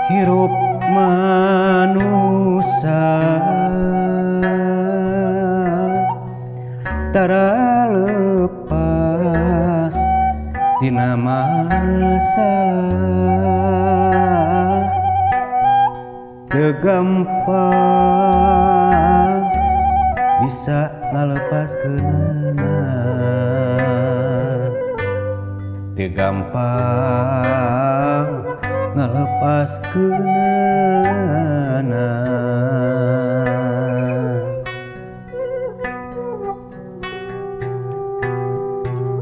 hirup manusia tara lepas dina masalah teu gampang bisa ngalepaskeunana teu gampang ngalepaskeunana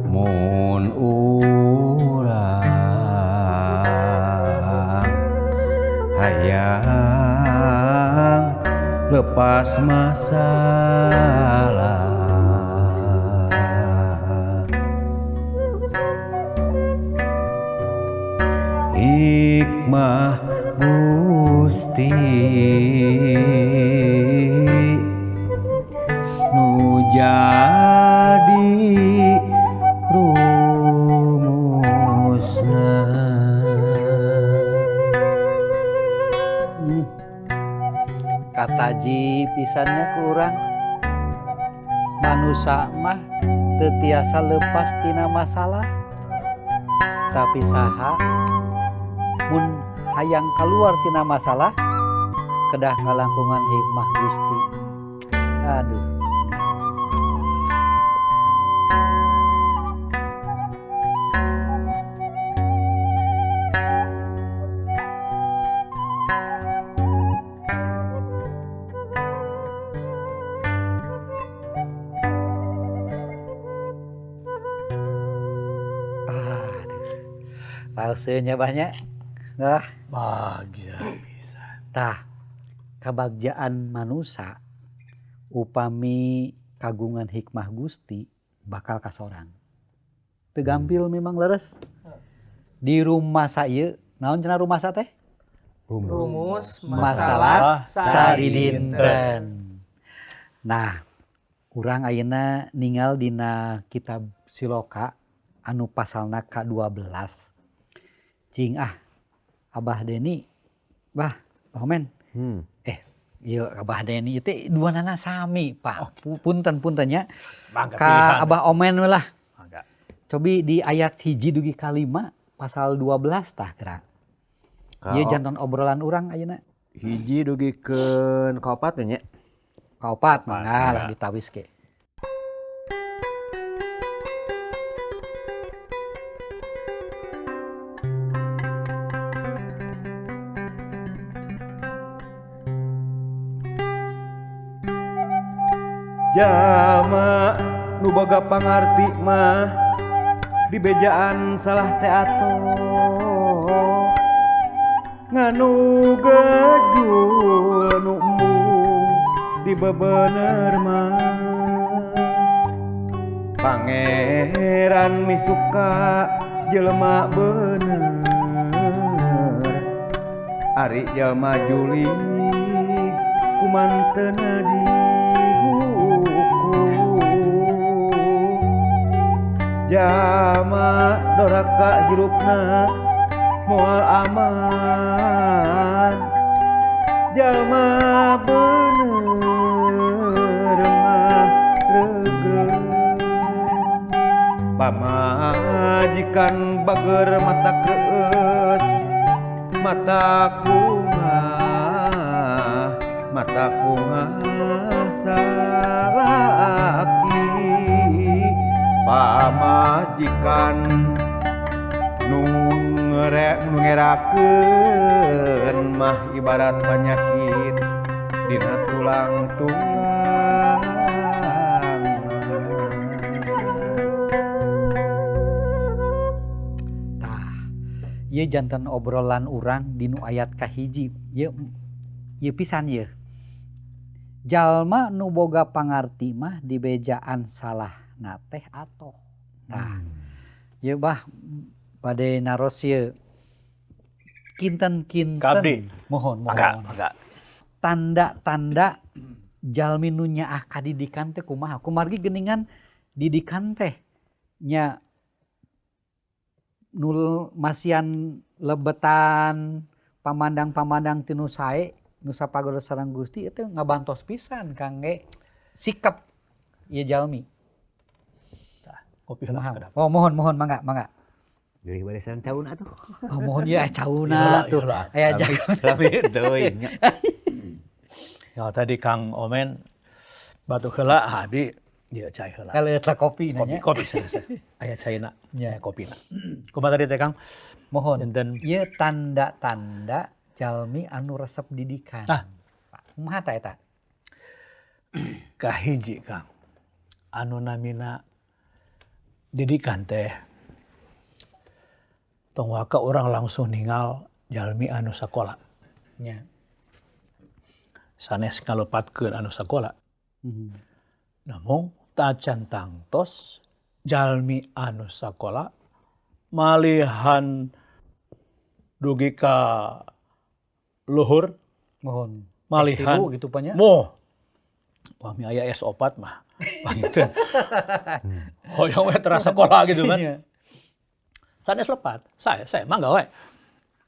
mun urang hayang lepas masalah hikmah Gusti nu jadi rumusna. Kataji pisannya kurang manusia mah teu tiasa lepas tina masalah tapi saha mun hayang keluar tina masalah kedah ngalangkungan hikmah Gusti. Aduh. Rauseunya banyak. Nah, Bagja bisa. tah kabagjaan manusia upami kagungan hikmah Gusti bakal kasorang. Teu gampil memang leres. Di rumah saya, naon cenah rumah sa teh? Rumus Masalah saridinten. Nah, urang ayeuna ninggal dina kitab Siloka anu pasalna ka-12. Cing Abah Deni, Bah Omen. Ieu Abah Deni teh duanana sami, Pak. Punten-puntennya. Ka Abah Omen we lah. Cobi di ayat 1 dugi ka 5 pasal 12 tah kira. Ieu jantan obrolan urang ayeuna. Hiji dugikeun kaopat nya. Kaopat mangga lah ditawis ke. Jalma nu boga pangarti mah di bejaan salah teh ato nganu gejul nu embung di bebener mah pangeran misuka jelema bener ari jalma julig kumantena jama doraka hirupna moal aman jalma bener mah regreg pamajikan bager mata keus mata kungah salaki pamajikan nu ngerakeun mah ibarat penyakit dina tulang-tulang. Tah, ieu jantan obrolan urang dinu ayat kahiji. Ieu pisan ieu. Jalma nu boga pangarti mah di bejaan salah na teh atoh. Nah, ieu bah bade naros ieu kinten-kinten mohon agak tanda-tanda jalmi nu nyaah kadidikan teh kumaha kumargi geuningan didikan teh nya nul masian lebetan pamandang-pamandang tinu sae Nusa Pagoda sareng Gusti itu ngabantos pisan kangge sikap ieu jalmi. Kopi heula kada. Oh mohon mangga. Geulis barisan cauna atuh. Oh mohon ya cauna tuh. Aya Rame deui nya. Ya tadi Kang Omen batu heula abdi ieu cai heula. Kaleut kopi nanya. Kopi aya caina, Ya. aya kopina. Kumaha tadi teh Kang? Mohon. Enten Ieu tanda-tanda jalmi anu resep didikan. Kumaha ta eta? kahiji Kang. Anu namina didikan teh tong waka urang langsung ninggal jalmi anu sakola. Nya. Sanes kalupatkeun anu sakola. Mhm. Namun tacan tangtos jalmi anu sakola malihan dugi ka luhur Mohon. malihan S3 gitu panya. moh pami aya S4 mah panteun hoyong we terasa sekolah gitu kan. Iya. Sanes lepat saya mangga we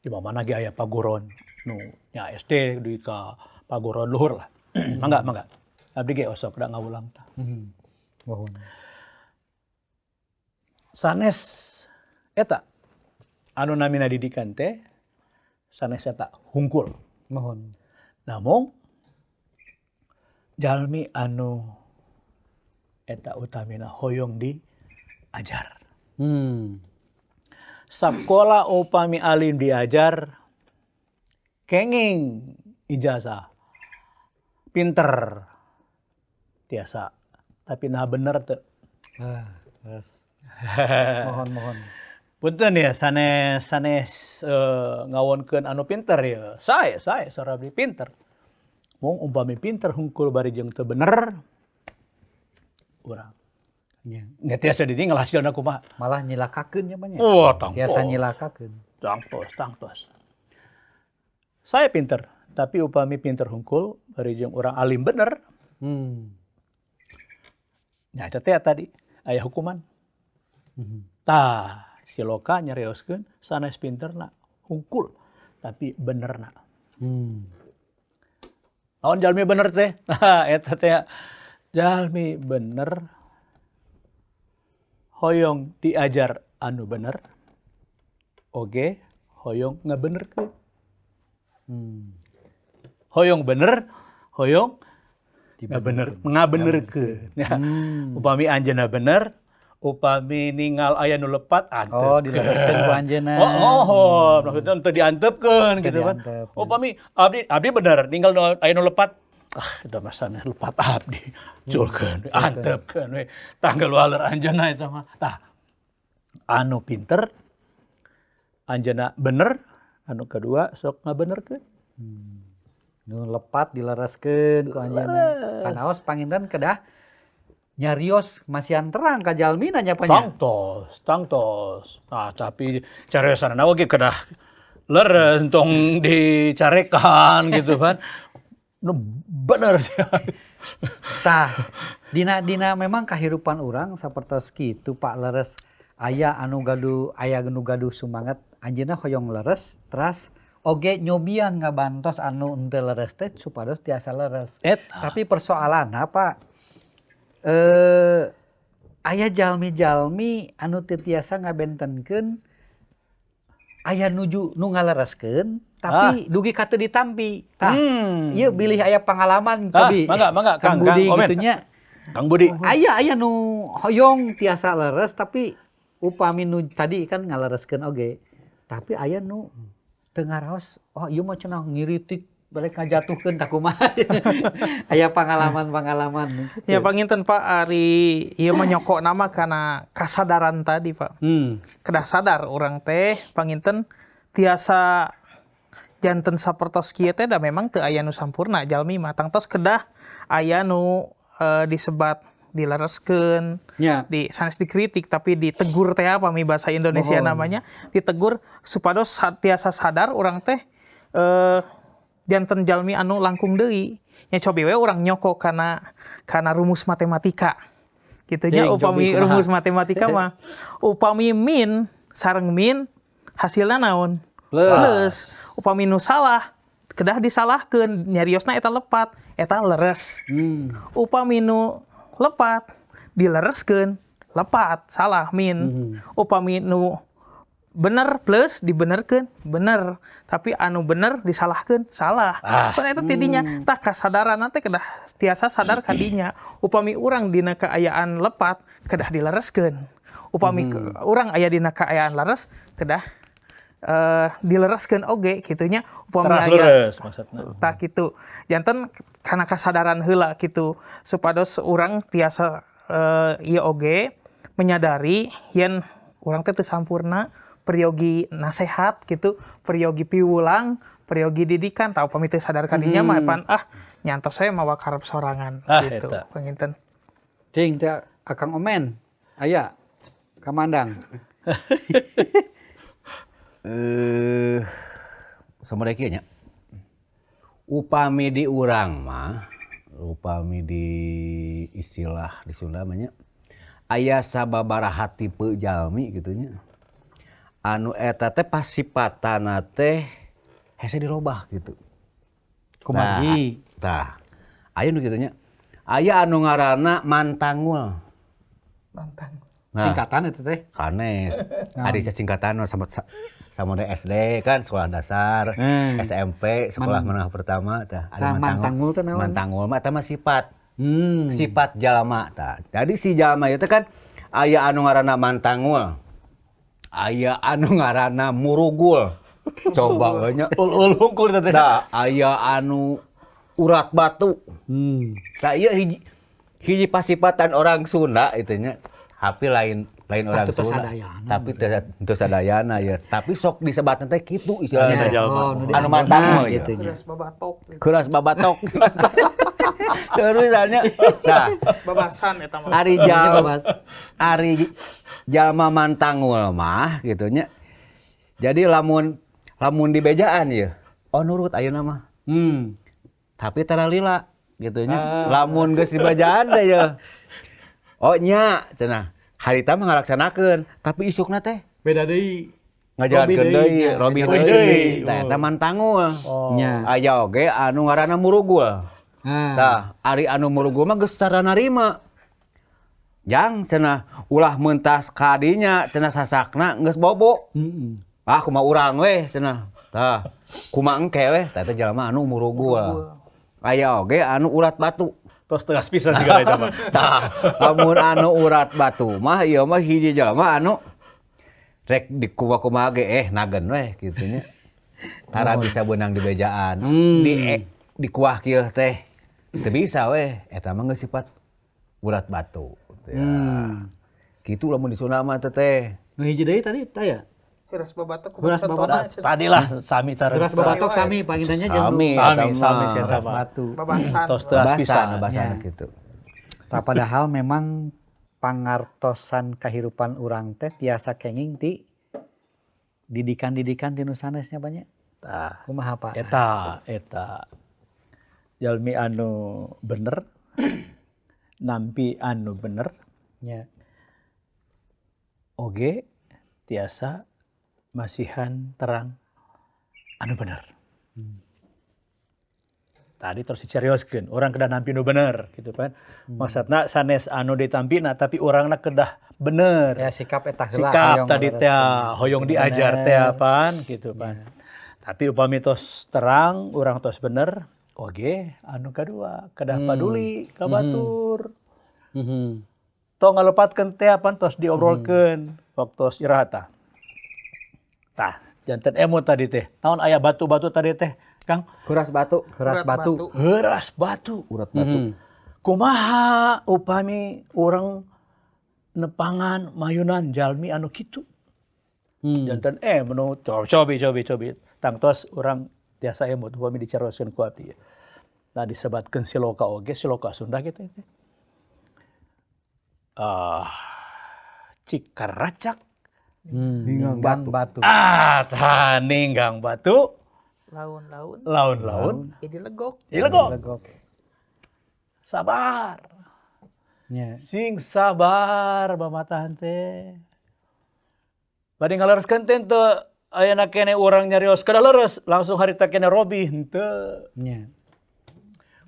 di mana ge aya paguron nu nya SD di ka paguron luhur lah. mangga abdi ge osok da ngawulang tah. Mohon. Sanes eta anu namina didikan teh sanes eta hungkul. Mohon. Namun jalmi anu eta utamina hoyong diajar. Sakola upami alim diajar kenging ijazah pinter tiasa tapi nah bener teu. Yes. Mohon. Punten ya sanes ngawonkeun anu pinter ya. Saya sarabdi pinter. Mung umpami pinter hungkul bari jeung teu bener urang. Ya. Nya tiasa ditinggal hasilna kumaha. Malah nyilakakeun nya banyak. Oh, tangtos. Biasa nyilakakeun. Tangtos. Saya pinter, tapi upami pinter hungkul bari jeung urang alim bener. Nya eta teh tadi aya hukuman. Tah si Loka nyarioskeun sanes pinterna hungkul tapi benerna. Naon jalmi bener teh? Eta teh jalmi bener hoyong diajar anu bener. Oge hoyong ngabenerkeun. Hoyong bener, hoyong ngabenerkeun. Upami anjeunna bener, upami ningal aya nu lepat antep. Oh, dilereskeun ku anjeunna. Oh, maksudnya teu diantepkeun gitu kan. Upami abdi bener ninggal aya nu lepat. Eta mah sanes lepat abdi. Culkeun, antepkeun we. Tanggal waler anjeunna eta mah. Tah. Anu pinter anjeunna bener, anu kedua sok ngabenerkeun. Nu lepat dilereskeun ku anjeunna. Sanaos panginten kedah nyarios masihan terang ka jalmina nya panya. Tangtos. Nah, tapi cariosanna oge kedah leres tong dicarekan gitu kan. Nu bener. Tah, dina memang kahirupan urang sapertos kitu Pak leres aya anu gaduh sumanget anjeunna hoyong leres teras oge nyobian ngabantos anu henteu leres teh supados tiasa leres. Tapi persoalanna Pak aya jalmi-jalmi anu teu tiasa ngabentenkeun aya nuju nu ngalereskeun tapi dugi ka teu ditampi. Tah, ieu bilih aya pangalaman tapi mangga Kang Budi gitunya. Kang Budi. Aya nu hoyong tiasa leres tapi upami nu tadi kan ngalereskeun oge. Tapi aya nu teu ngaraos, oh ieu mah cenah ngiritik balik ngajatuhkeun tak kumaha. Aya pangalaman-pangalaman. Ya panginten Pak ari ieu mah nyokok nama kana kasadaran tadi Pak. Kedah sadar orang teh panginten tiasa janten sapertos kieu teh da memang teu aya nu sampurna jalmi mah tangtos kedah aya nu disebat dilereskeun, di sanes dikritik tapi ditegur teh apa mi bahasa Indonesia namanya, ditegur supados tiasa sadar orang teh janten jalmi anu langkung deui. Nya cobi we urang nyoko kana rumus matematika. Kitu nya upami rumus matematika mah upami min sareng min hasilna naon? plus upami nu salah kedah disalahkeun nyariosna eta lepat eta leres. Upami nu lepat dilereskeun lepat salah min. Upami nu bener plus dibenerkeun bener tapi anu bener disalahkeun salah. Pan eta tidinya tah kasadaran teh kedah tiasa sadar kadinya upami urang dina kaayaan lepat kedah dilereskeun. Upami urang aya dina kaayaan leres kedah dilereskeun oge kitunya upami aya leres maksudna. tah kitu. Janten kana kasadaran heula kitu supados urang tiasa ieu oge menyadari yen urang teh teu sampurna peryogi nasehat gitu, peryogi piwulang, peryogi didikan, tahu upami teu sadar kadinya mah pan nyantos we mawa karep sorangan gitu. Panginten. Cing teh Akang Omen aya kamandang. Samadeki nya. Upami di urang mah, upami di istilah di Sunda mah nya aya sababaraha tipe jalmi gitu nya. Anu eta teh pasipatana teh hese dirobah gitu. Kumagi. Tah. Aya nu kitu nya. Aya anu ngaranna mantangul. Mantang. Singkatan itu teh. Sanes. Adi singkatan sama SD kan sekolah dasar, SMP sekolah menengah pertama tah. Ada mantangul teh naon? Mantangul mah eta mah sifat. Sifat jalma tah. Jadi si jalma itu kan aya anu ngaranna mantangul. Aya anu ngaranna murugul. Coba we nya. Ul-ul teh. Da aya anu urat batu. Tah ieu hiji pasipatan orang Sunda itu nya. Hapi lain orang Sunda. Tapi teu sadayana ya. Tapi sok disebatna teh kitu istilahna. Anu mantangul gitu nya. Keras babatok. Keras babatok. Terusannya. Nah, Babasan eta mah. Ari jalma mantangul mah gitu nya. Jadi lamun di bejaan ya. Oh nurut ayeuna mah. Tapi tara lila gitu nya. Lamun geus di bejaan teh ya. Oh nya cenah. Harita mah ngalaksanakeun, tapi isukna teh Beda deui. ngajalankeun deui, Robi deui. Tah eta mantangul. Nya. Aya oge anu ngaranna murugul. Tah, ari anu murugul mah geus tara narima. Jang cenah ulah mentas ka dinya cenah sasakna geus bobo. Kumaha urang we cenah. Tah, kumaha engke we tah eta jalma anu murugul. Aya oge anu urat batu. Tos tengah pisan juga eta mah. Tah, lamun anu urat batu mah ieu mah hiji jalma anu rek dikumaha ge nagen we kitu nya. Tara bisa beunang di bejaan. Di kuah kieu teh teu bisa we eta mah geus sifat urat batu. Ya. Kitu lamun di Sunda mah teh. Nu hiji deui tadi taya. Keras babatok. Keras babatok. Tadilah sami tara. Keras babatok sami pangintannya jeung sami eta mah. batu. Babasan. Tos teu pisan. Babasan kitu. Tah padahal memang pangartosan kahirupan urang teh tiasa kenging ti didikan-didikan ti nu sanesnya banyak. Tah, Kumaha Pak? eta jalmi anu bener nampi anu bener Nya. oge tiasa masihan terang anu bener. Tadi terus dicarioskeun, orang kedah nampi nu bener gitu kan. Maksudna sanes anu ditampina tapi orangna kedah bener. Ya sikap eta heula. Sikap tadi teh hoyong diajar teh pan gitu pan. Tapi upami tos terang, urang tos bener, oge anu kadua kedah paduli ka batur. Tong ngalepatkeun teh pan tos diobrolkeun waktu istirahat tah. Tah, janten emo tadi teh. Naon aya batu-batu tadi teh, Kang? Keras batu. Keras batu. Heuras batu. Urat batu. Kumaha upami urang nepangan mayunan jalmi anu kitu. Janten menu cobi. Tangtos urang tiasa emot upami dicaroskeun ku abdi. Nah disebatkeun siloka oge, siloka Sunda kitu teh. Cikaracak. Ninggang batu. Tah ninggang batu. Laun-laun. Laun-laun. Jadi legok. Legok. Sabar. Nya. Sing sabar bamatahan teh. Bade ngalereskeun teh teu ayeuna kene urang nyarios kada leres langsung harita kene Robi henteu. Nya.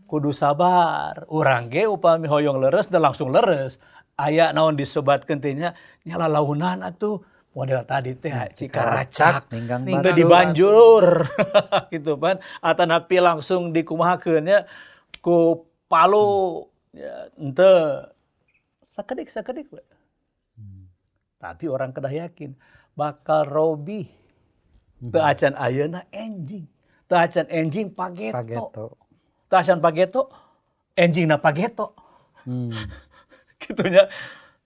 Kudu sabar. Urang ge upami hoyong leres dan langsung leres. Aya naon disebatkeun teh nya lalaunan atuh model tadi teh cikaracak ninggang teu dibanjur gitu kan atanapi langsung dikumahakeun nya ku palu ya henteu sakedik we. Tapi orang kedah yakin bakal Robi teu acan ayeuna enjing. Teu acan enjing pageto. Teu acan pageto enjingna pageto. Gitunya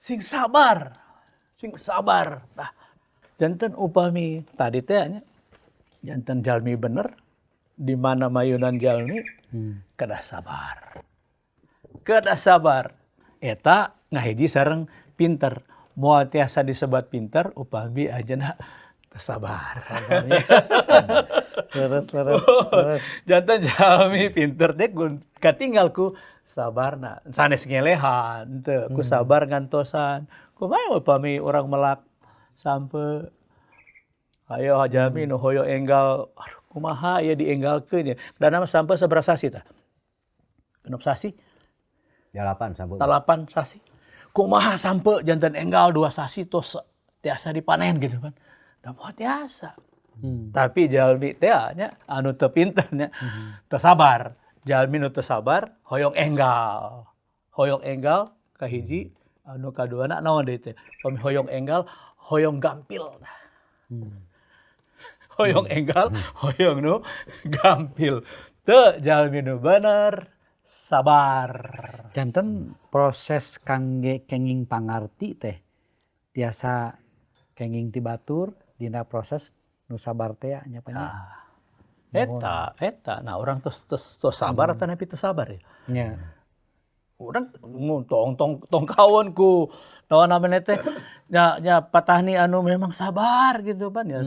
sing sabar. Nah, janten upami tadi teh nya janten jalmi bener di mana mayunan jalmi kedah sabar. Kedah sabar eta ngahiji sareng pinter. Moal tiasa disebat pinter upami ajeuna teu sabar. Leres. Janten jalmi pinter teh katinggal ku sabarna. Sanes ngelehan teu ku sabar ngantosan. Kumaha upami urang melak sampe ayo jalmi nu hoyo enggal aduh kumaha ieu dienggalkeun ya. Dana mah sampe sabaraha sasi tah? Genep sasi? 8 sampai. 8 sasi. Kumaha sampe janten enggal 2 sasi tos tiasa dipanen gitu kan. Da moal tiasa. Tapi jalmi teh nya anu teu pinter nya teu sabar. Jalmi nu teu sabar hoyong enggal. Hoyong enggal kahiji anu kaduana naon deui teh? Pami hoyong enggal hoyong gampil. Hoyong enggal hoyong nu gampil. Teu jalmi nu bener sabar. Janten proses kangge kenging pangarti teh tiasa kenging ti batur dina proses nu sabar teh nya pannya. Eta nah orang tos sabar atau nepi teu sabar ya. Nya. Urang tong kawan ku naon namanya teh nya patahni anu memang sabar gitu kan ya.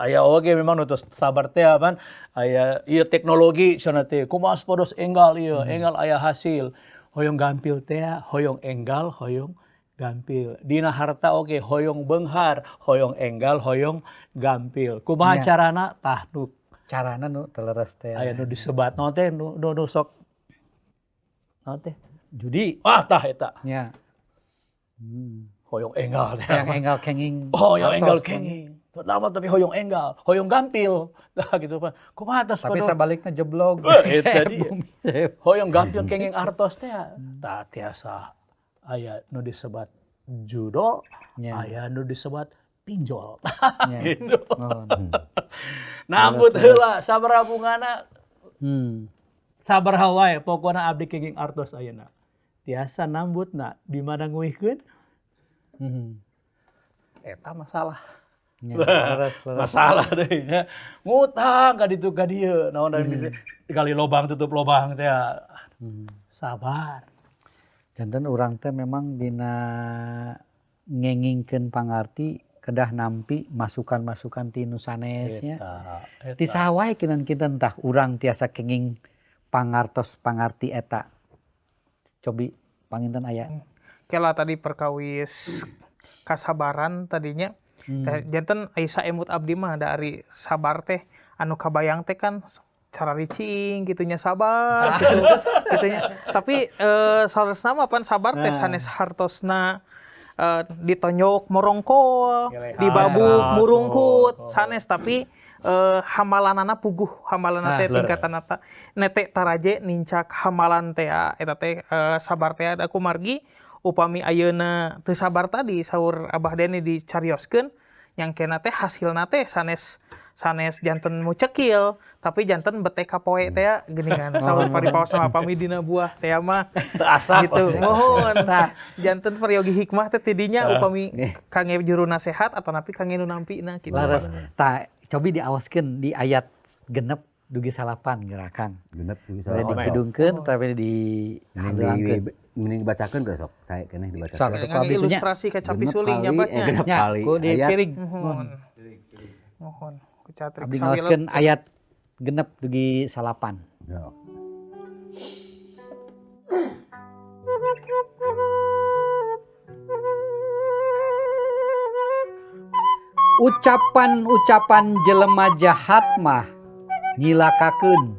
Aya oge memang nu sabar teh kan aya ieu teknologi cenah teh kumaha podos enggal ieu enggal aya hasil. Hoyong gampil teh hoyong enggal hoyong gampil. Dina harta oge hoyong beunghar hoyong enggal hoyong gampil. Kumaha carana tah nu Carana nu teu leres teh. aya nu disebat naon teh nu sok naon teh judi. tah eta. Nya. Hoyong enggal teh. Yang enggal kenging. Hoyong enggal kenging. Pertama tapi hoyong enggal, hoyong gampil. Nah gitu kan. Kumaha tos Tapi sabalikna jeblok. Eta dia. Hoyong gampil kenging artos teh tah tiasa aya nu disebat judo, aya nu disebat pinjol. Gitu. Nambut heula sabaraha bungana. Sabaraha wae pokona abdi kenging artos ayeuna. Tiasa nambutna di mana nguihkeun. Eta masalah. Leres. Masalah deui nya. Ngutang ka ditu ka dieu naon dikali lobang tutup lobang teh. Sabar. Janten urang teh memang dina ngengingkeun pangarti kedah nampi masukan-masukan ti nu sanesnya. Ti saha wae kinten tah urang tiasa kenging pangartos pangarti eta. Cobi panginten aya. Kela tadi perkawis kasabaran tadinya. Janten Aisyah emut abdi mah dari sabar teh anu kabayang teh kan cara ricing gitunya sabar gitunya. Tapi saresna mah pan sabar teh sanes hartosna ditonyok morongkol, dibabuk murungkut sanes tapi hamalanana puguh hamalanana teh tingkatanna nete taraje nincak hamalan teh eta teh sabar teh ada kumargi upami ayeuna teu sabar tadi saur Abah Deni dicarioskeun yang kena teh hasilna teh sanes janten mucekil tapi janten bete kapoe teh geuningan saur paripaos sama pami dina buah teh mah asap gitu mohon tah janten periogi hikmah teh tidinya upami kange juru nasehat atau napi kange nu nampina kitu. Laras tah cobi diawaskeun di ayat genep dugi salapan gerakan. Genep dugi salapan. Dikidungkeun tapi di mending dibacakeun besok saya keneh dibacakeun. Sok ngangge ilustrasi kaca pisuling nyabatnya. Genep kali ku di piring. Mohon ku catrik Abdi ngaoskeun ayat genep dugi salapan. Ya. Ucapan-ucapan jelema jahat mah nyilakakeun.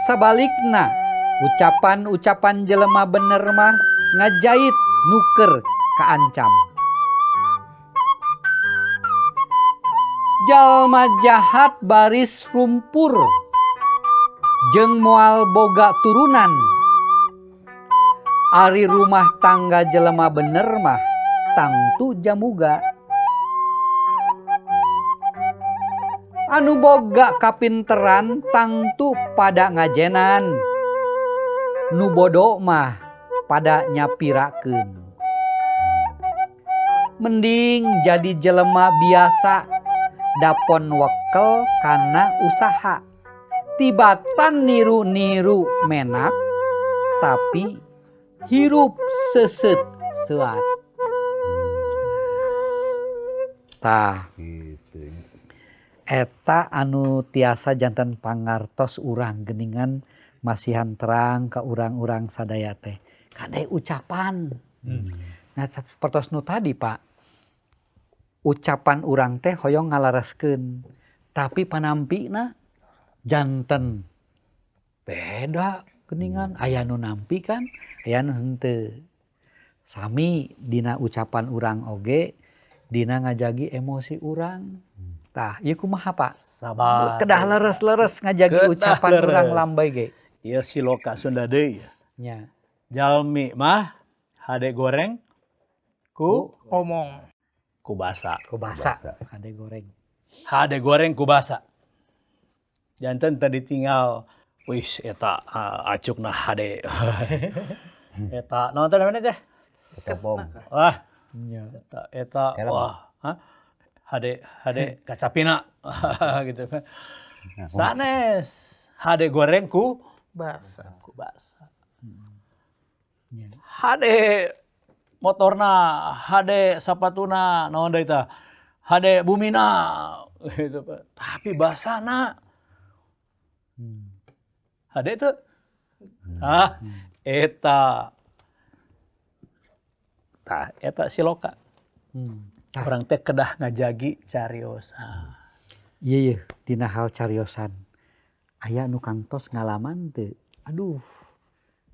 Sabalikna, ucapan-ucapan jelema bener mah ngajait nuker kaancam. Jalma jahat baris rumpur jeung moal boga turunan. Ari rumah tangga jelema bener mah tangtu jamuga. Anu boga kapinteran tangtu pada ngajenan. Nu bodo mah pada nyapirakeun. Mending jadi jelema biasa dapon wekel kana usaha. Tibatan niru-niru menak tapi hirup seset seuat. Tah Gitu. eta anu tiasa janten pangartos urang geningan masihan terang ke urang-urang sadaya teh. Kade ucapan. Nah sapertos nu tadi Pak. Ucapan urang teh hoyong ngalareskeun. Tapi panampina janten beda geningan. Aya nu nampi kan, aya nu henteu. Sami dina ucapan urang oge, dina ngajagi emosi urang. Tah, ieu kumaha Pak? Sabar. Kedah leres-leres ngajagi Kedah ucapan leres. urang lambai ge. Ieu siloka Sunda deui. Nya. Jalmi mah hade goreng ku Omong. basa. Ku basa, ade goreng. Hade goreng ku basa. Janten tadi tinggal wis eta acukna hade. Eta naon teh namanya teh? Ketopong. Wah, Nya. eta Helm. wah. Hah? Hade kacapina gitu kan. Sanes hade goreng ku Basa. basa. Nya. Hade motorna, hade sapatuna, naon deui tah? Hade bumina gitu Pak. Tapi basana hade teu. Eta. Tah, eta siloka. Tah, Orang teh kedah ngajagi cariosan. ieu yeuh dina hal cariosan. Aya nu kantos ngalaman teu. Aduh.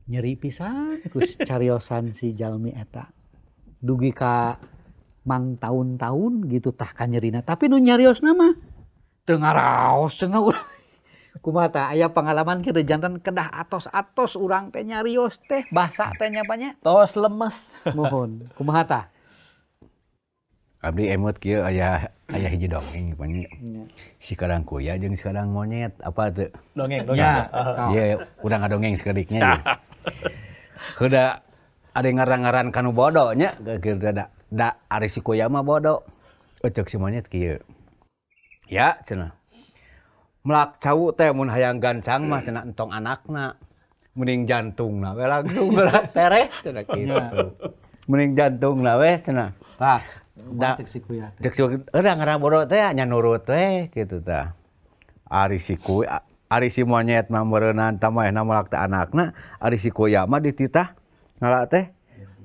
Nyeri pisan kus cariosan si jalmi eta. Dugi ka mang tahun-tahun gitu tah ka nyerina. Tapi nu nyariosna mah teu ngaraos cenah urang. Kumaha tah aya pengalaman kieu janten kedah atos-atos urang teh nyarios teh basa teh nya banyak. Tos lemes. Mohon. Kumaha tah? Abdi emot kieu aya hiji dongeng pannya. Si kadang kuya jeung si kadang monyet apa teu? Dongeng. Ya, Ieu urang ngadongeng sakediknya. Ya. Kuda ada ngaran-ngaran kanu bodo nya kieu da ari si kuya mah bodo. Cek si monyet kieu. Ya cenah. Melak cau teh mun hayang gancang mah cenah entong anakna. Mending jantungna we langsung gerak tereh cenah kitu. Mending jantungna we cenah. Tah, Da- cek si kuya teh. Cek si ngaran bodo teh nya nurut we kitu tah. Ari si monyet mah meureunan tamahna melak teh anakna, ari si kuya mah dititah ngalak teh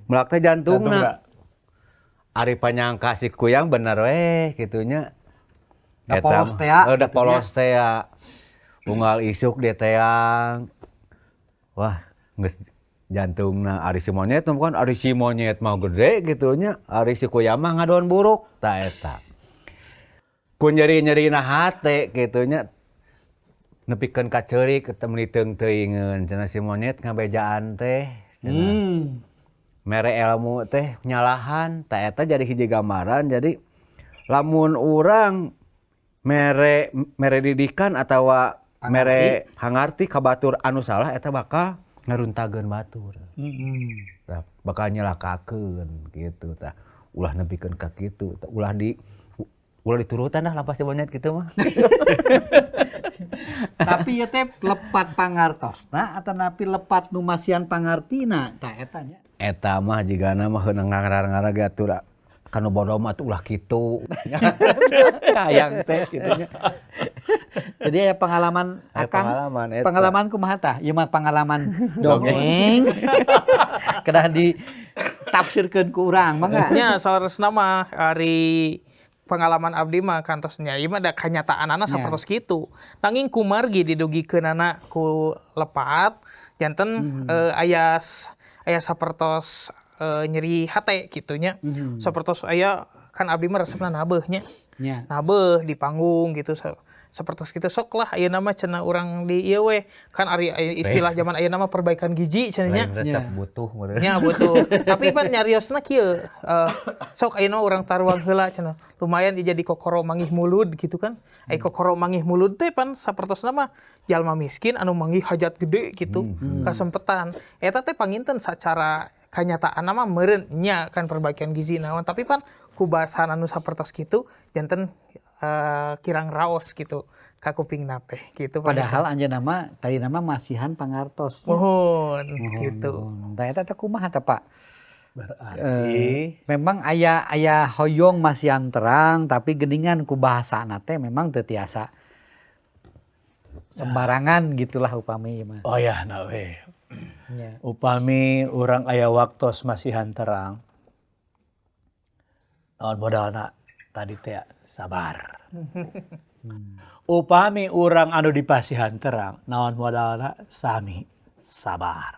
melak teh jantungna. Ari panyangka si kuyang bener we kitunya. Da polos teh ya, Da kitunya. polos teh ya. Unggal isuk dia teang. Wah, geus jantungna ari si monyet mah kan ari si monyet mah gede gitunya. Ari si kuyang mah ngadon buruk tah eta. Ku nyeri-nyerina hate kitunya. Nepikeun ka ceurik ketemu diteung teuingeun cenah si monyet ngabejaan teh. Cenah. Mere ilmu teh nyalahan tah eta jadi hiji gambaran jadi lamun urang mere didikan atawa mere hangarti ka batur anu salah eta bakal ngaruntageun batur. Tah bakal nyelakakeun gitu tah. Ulah nepikeun ka kitu tah ulah diturutan dah lapas monyet kitu mah. Tapi ieu teh lepat pangartosna atawa napi lepat nu masihan pangartina tah eta nya. Eta mah jigana mah heunang ngarang-ngarang gatur kanu bodo mah tuh ulah kitu. Hayang teh kitu nya. Jadi aya pengalaman Akang. Pengalaman eta. Pengalaman kumaha tah? Ieu mah pengalaman dongeng. Kedah di ditafsirkeun ku urang mangga. Nya salerosna mah ari pengalaman abdi mah kantosnya ieu mah da kanyataanana sapertos kitu. Nanging kumargi didugikeunana ku lepat janten aya sapertos nyeri hate kitu nya. Sapertos aya kan abdi mah resepna nabeuh nya. Nabeuh di panggung gitu sapertos kitu sok lah ayeuna mah cenah urang di ieu we kan ari istilah zaman ayeuna mah perbaikan gizi cenah nya. Resep butuh meureun. Nya butuh. Tapi pan nyariosna kieu sok ayeuna urang taruang heula cenah. Lumayan jadi kokoro manggih mulud gitu kan. Kokoro manggih mulud teh pan sapertosna mah jalma miskin anu manggih hajat gede gitu. Kasempetan. Eta teh panginten sacara kanyataanna mah meureun nya kan perbaikan gizi naon tapi pan ku bahasan anu sapertos kitu janten kirang raos gitu ka kupingna teh gitu. Padahal anjeunna mah tadi nama masihan pangartos. Mohon gitu. Da eta teh kumaha teh Pak? Berarti Memang aya hoyong masihan terang tapi geningan ku bahasana teh memang teu tiasa sembarangan gitulah upami mah. oh ya nah we. Nya. Upami urang aya waktos masihan terang. Naon modalna tadi teh sabar. Upami urang anu di pasihan terang, naon modalna sami sabar.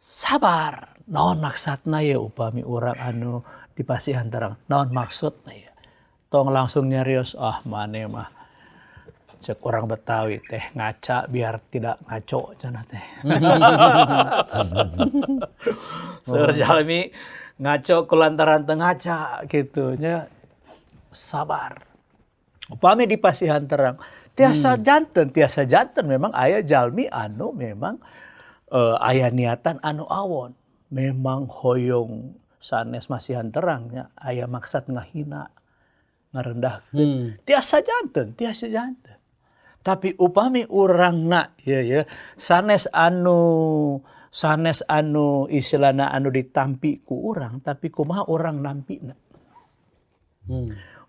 Sabar, naon maksudna ya upami urang anu di pasihan terang, naon maksudna ya? Tong langsung nyarios, mane mah cek orang Betawi teh ngaca biar tidak ngaco cenah teh. Seur jalmi ngaco kulantaran teu ngaca gitu nya. Sabar. Upami di pasihan terang tiasa janten memang aya jalmi anu memang aya niatan anu awon memang hoyong sanes masihan terangnya aya maksud ngahina ngarendahkeun tiasa janten tapi upami urangna ya sanes anu istilahna anu ditampi ku urang tapi kumaha urang nampina.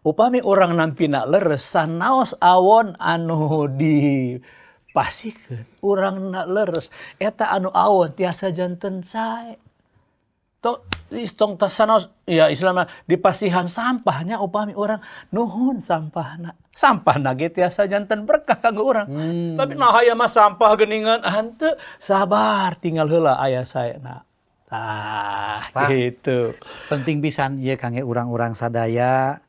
Upami urang nampina leres sanaos awon anu dipasikeun urangna leres eta anu awon tiasa janten sae. Tong sanaos ya istilahna dipasihan sampahnya upami urang nuhun sampahna. Sampahna ge tiasa janten berkah kanggo urang. Tapi nah aya mah sampah geuningan henteu sabar tinggal heula aya saena. Gitu. Penting pisan ieu kangge urang-urang sadaya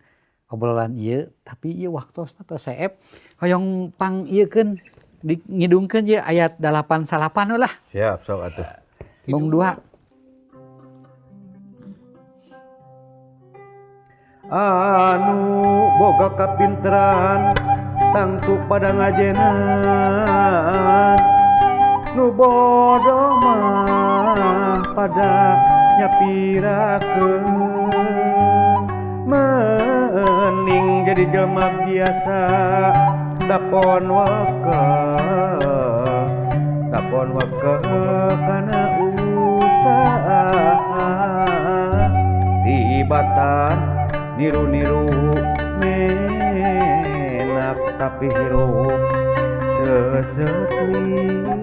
obrolan ieu tapi ieu waktosna teh saep hoyong pang ieukeun ngidungkeun ieu ayat 88 lah. Siap sok atuh. Mung 2. Anu boga kapinteran tangtu pada ngajenan nu bodoh mah pada nyapirakeun mending jadi jelema biasa dapon waka kana usaha tibatan niru-niru menak tapi hirup seseklian.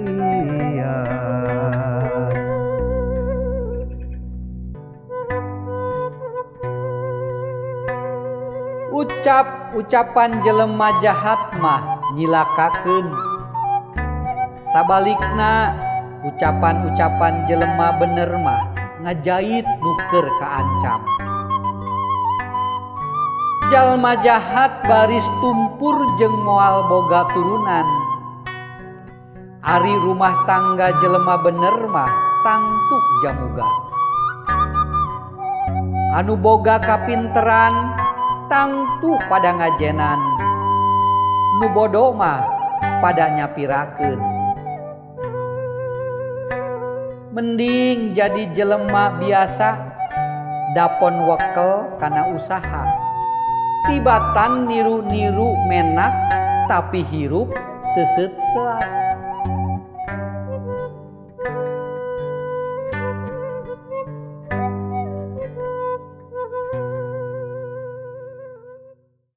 Ucapan jelema jahat mah nyilakakeun. Sabalikna ucapan jelema bener mah ngajait nuker kaancam. Jalma jahat baris tumpur jeung moal boga turunan. Ari rumah tangga jelema bener mah tangtuk jamuga. Anu boga kapinteran tangtu pada ngajenan. Nu bodoh mah pada nyapirakeun. Mending jadi jelema biasa dapon wekel kana usaha. Tibatan niru-niru menak tapi hirup seuseut selat.